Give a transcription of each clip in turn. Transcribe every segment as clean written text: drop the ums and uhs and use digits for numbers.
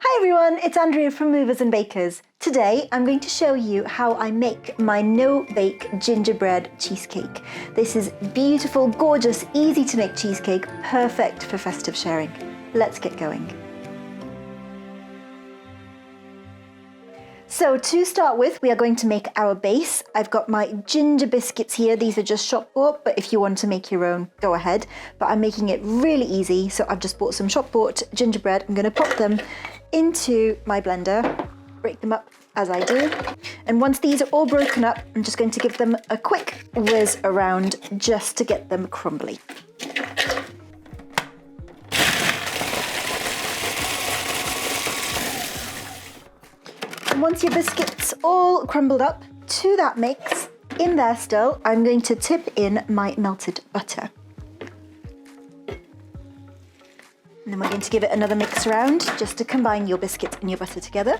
Hi everyone, it's Andrea from Movers and Bakers. Today I'm going to show you how I make my no-bake gingerbread cheesecake. This is beautiful, gorgeous, easy to make cheesecake, perfect for festive sharing. Let's get going. So to start with, we are going to make our base. I've got my ginger biscuits here. These are just shop bought, but if you want to make your own, go ahead. But I'm making it really easy, so I've just bought some shop bought gingerbread. I'm gonna pop them into my blender, break them up as I do. And once these are all broken up, I'm just going to give them a quick whiz around just to get them crumbly. And once your biscuits all crumbled up, to that mix, in there still, I'm going to tip in my melted butter. And then we're going to give it another mix around just to combine your biscuits and your butter together.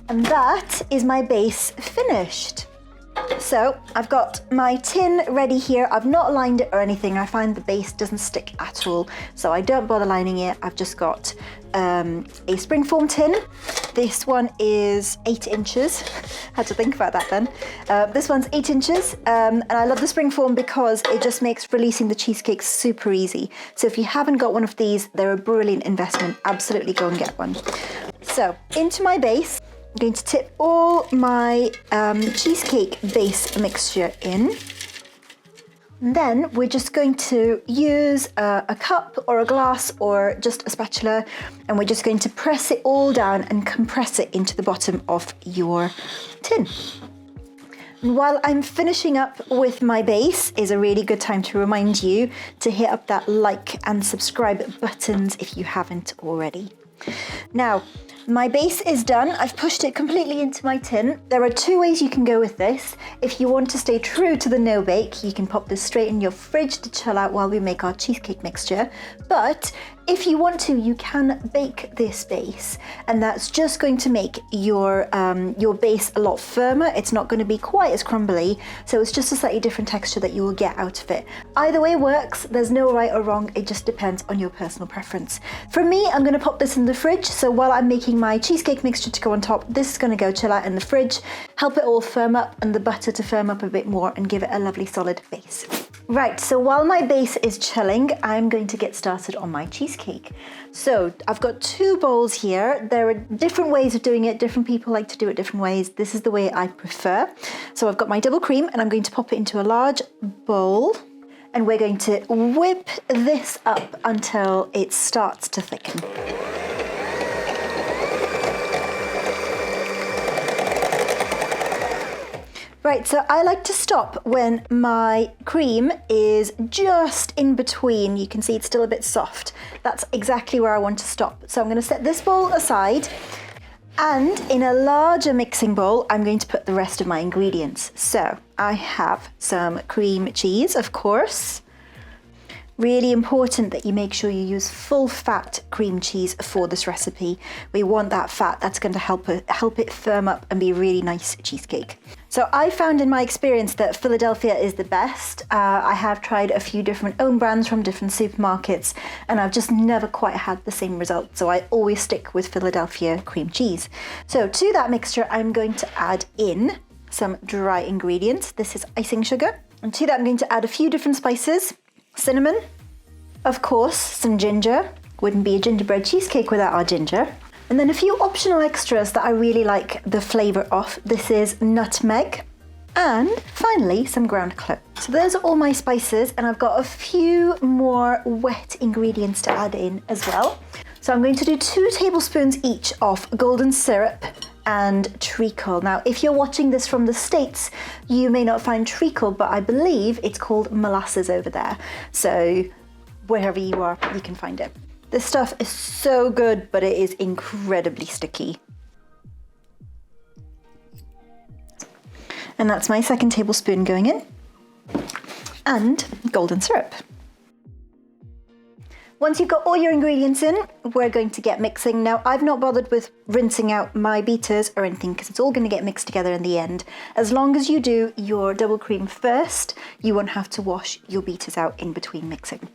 And that is my base finished. So I've got my tin ready here. I've not lined it or anything. I find the base doesn't stick at all, so I don't bother lining it. I've just got a springform tin. This one is 8 inches. Had to think about that then. This one's 8 inches, and I love the springform because it just makes releasing the cheesecake super easy. So if you haven't got one of these, they're a brilliant investment. Absolutely go and get one. So into my base, I'm going to tip all my cheesecake base mixture in. And then we're just going to use a cup or a glass or just a spatula, and we're just going to press it all down and compress it into the bottom of your tin. And while I'm finishing up with my base is a really good time to remind you to hit up that like and subscribe buttons if you haven't already. Now, my base is done. I've pushed it completely into my tin. There are 2 ways you can go with this. If you want to stay true to the no-bake, you can pop this straight in your fridge to chill out while we make our cheesecake mixture. But if you want to, you can bake this base, and that's just going to make your base a lot firmer. It's not going to be quite as crumbly, so it's just a slightly different texture that you will get out of it. Either way works. There's no right or wrong. It just depends on your personal preference. For me, I'm going to pop this in the fridge, so while I'm making my cheesecake mixture to go on top, this is going to go chill out in the fridge, help it all firm up and the butter to firm up a bit more and give it a lovely solid base. Right, so while my base is chilling, I'm going to get started on my cheesecake. So I've got 2 bowls here. There are different ways of doing it. Different people like to do it different ways. This is the way I prefer. So I've got my double cream and I'm going to pop it into a large bowl, and we're going to whip this up until it starts to thicken. Right, so I like to stop when my cream is just in between. You can see it's still a bit soft. That's exactly where I want to stop. So I'm going to set this bowl aside, and in a larger mixing bowl, I'm going to put the rest of my ingredients. So I have some cream cheese, of course. Really important that you make sure you use full fat cream cheese for this recipe. We want that fat. That's going to help it firm up and be a really nice cheesecake. So I found in my experience that Philadelphia is the best. I have tried a few different own brands from different supermarkets, and I've just never quite had the same result. So I always stick with Philadelphia cream cheese. So to that mixture, I'm going to add in some dry ingredients. This is icing sugar. And to that, I'm going to add a few different spices. Cinnamon, of course, some ginger. Wouldn't be a gingerbread cheesecake without our ginger. And then a few optional extras that I really like the flavour of. This is nutmeg, and finally some ground clove. So those are all my spices, and I've got a few more wet ingredients to add in as well. So I'm going to do 2 tablespoons each of golden syrup and treacle. Now, if you're watching this from the States, you may not find treacle, but I believe it's called molasses over there. So wherever you are, you can find it. This stuff is so good, but it is incredibly sticky. And that's my 2nd tablespoon going in. And golden syrup. Once you've got all your ingredients in, we're going to get mixing. Now, I've not bothered with rinsing out my beaters or anything because it's all going to get mixed together in the end. As long as you do your double cream first, you won't have to wash your beaters out in between mixing.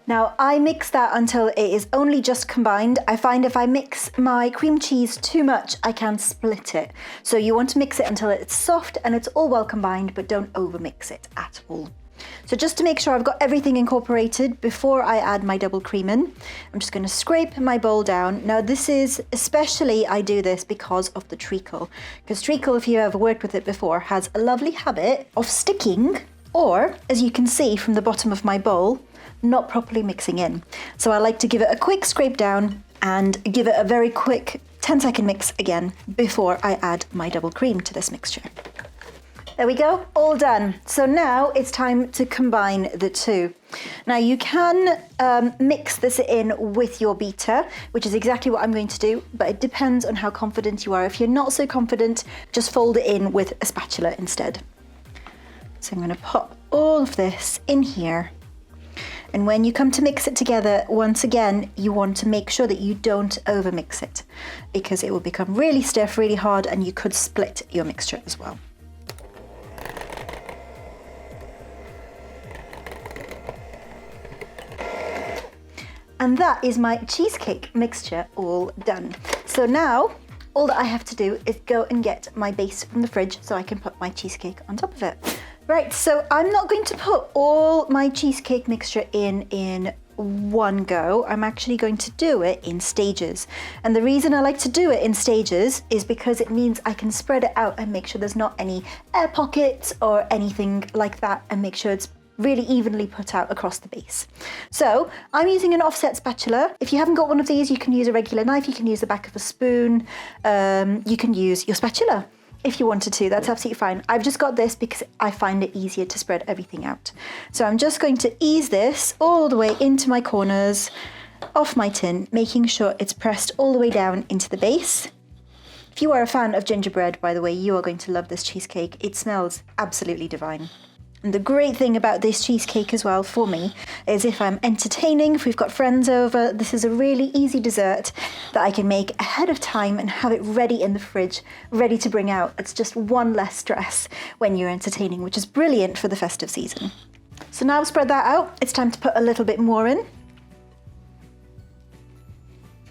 Now, I mix that until it is only just combined. I find if I mix my cream cheese too much, I can split it. So you want to mix it until it's soft and it's all well combined, but don't over mix it at all. So just to make sure I've got everything incorporated before I add my double cream in, I'm just going to scrape my bowl down. Now this is, especially I do this because of the treacle, because treacle, if you ever worked with it before, has a lovely habit of sticking, or as you can see from the bottom of my bowl, not properly mixing in. So I like to give it a quick scrape down and give it a very quick 10-second mix again before I add my double cream to this mixture. There we go, all done. So now it's time to combine the two. Now you can mix this in with your beater, which is exactly what I'm going to do, but it depends on how confident you are. If you're not so confident, just fold it in with a spatula instead. So I'm going to pop all of this in here. And when you come to mix it together, once again, you want to make sure that you don't over mix it because it will become really stiff, really hard, and you could split your mixture as well. And that is my cheesecake mixture all done. So now, all that I have to do is go and get my base from the fridge so I can put my cheesecake on top of it. Right, so I'm not going to put all my cheesecake mixture in one go. I'm actually going to do it in stages. And the reason I like to do it in stages is because it means I can spread it out and make sure there's not any air pockets or anything like that, and make sure it's really evenly put out across the base. So I'm using an offset spatula. If you haven't got one of these, you can use a regular knife, you can use the back of a spoon, you can use your spatula. If you wanted to, that's absolutely fine. I've just got this because I find it easier to spread everything out. So I'm just going to ease this all the way into my corners of my tin, making sure it's pressed all the way down into the base. If you are a fan of gingerbread, by the way, you are going to love this cheesecake. It smells absolutely divine. And the great thing about this cheesecake as well for me is if I'm entertaining, if we've got friends over, this is a really easy dessert that I can make ahead of time and have it ready in the fridge, ready to bring out. It's just one less stress when you're entertaining, which is brilliant for the festive season. So now I've spread that out, it's time to put a little bit more in.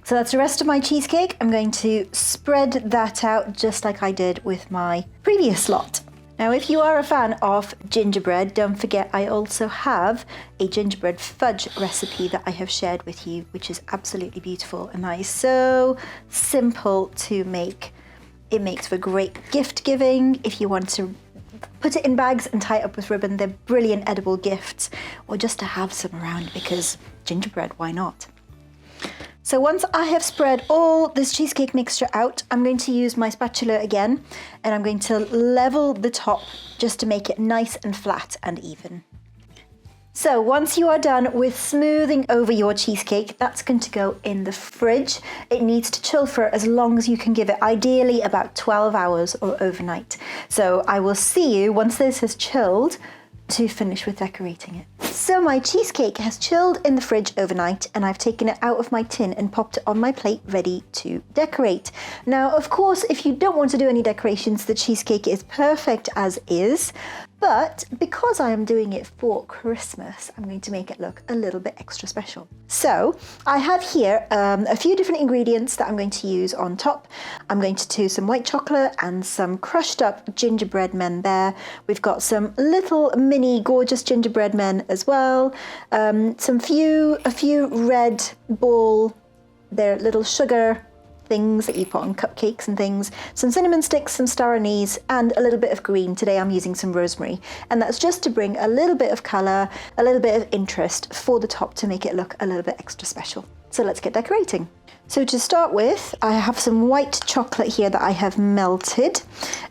So that's the rest of my cheesecake. I'm going to spread that out just like I did with my previous lot. Now, if you are a fan of gingerbread, don't forget I also have a gingerbread fudge recipe that I have shared with you, which is absolutely beautiful and that is so simple to make. It makes for great gift giving. If you want to put it in bags and tie it up with ribbon, they're brilliant edible gifts, or just to have some around because gingerbread, why not? So once I have spread all this cheesecake mixture out, I'm going to use my spatula again, and I'm going to level the top just to make it nice and flat and even. So once you are done with smoothing over your cheesecake, that's going to go in the fridge. It needs to chill for as long as you can give it, ideally about 12 hours or overnight. So I will see you once this has chilled to finish with decorating it. So my cheesecake has chilled in the fridge overnight, and I've taken it out of my tin and popped it on my plate ready to decorate. Now, of course, if you don't want to do any decorations, the cheesecake is perfect as is, but because I am doing it for Christmas, I'm going to make it look a little bit extra special. So I have here a few different ingredients that I'm going to use on top. I'm going to do some white chocolate and some crushed up gingerbread men there. We've got some little mini gorgeous gingerbread men as well. A few red ball, they're little sugar things that you put on cupcakes and things, some cinnamon sticks, some star anise, and a little bit of green. Today I'm using some rosemary, and that's just to bring a little bit of colour, a little bit of interest for the top to make it look a little bit extra special. So let's get decorating. So to start with, I have some white chocolate here that I have melted,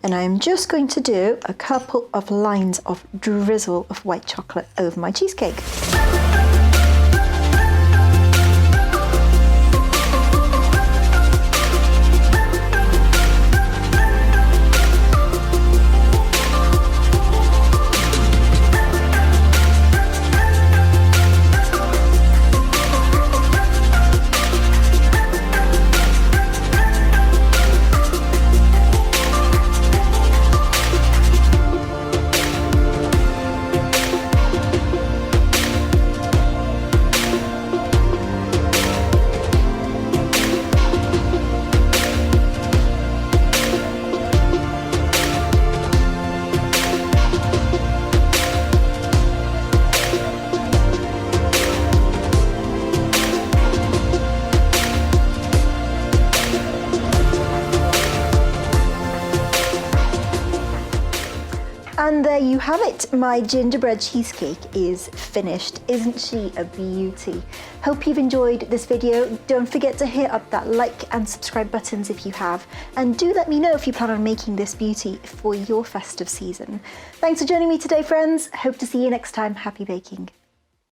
and I'm just going to do a couple of lines of drizzle of white chocolate over my cheesecake. And there you have it. My gingerbread cheesecake is finished. Isn't she a beauty? Hope you've enjoyed this video. Don't forget to hit up that like and subscribe buttons if you have. And do let me know if you plan on making this beauty for your festive season. Thanks for joining me today, friends. Hope to see you next time. Happy baking.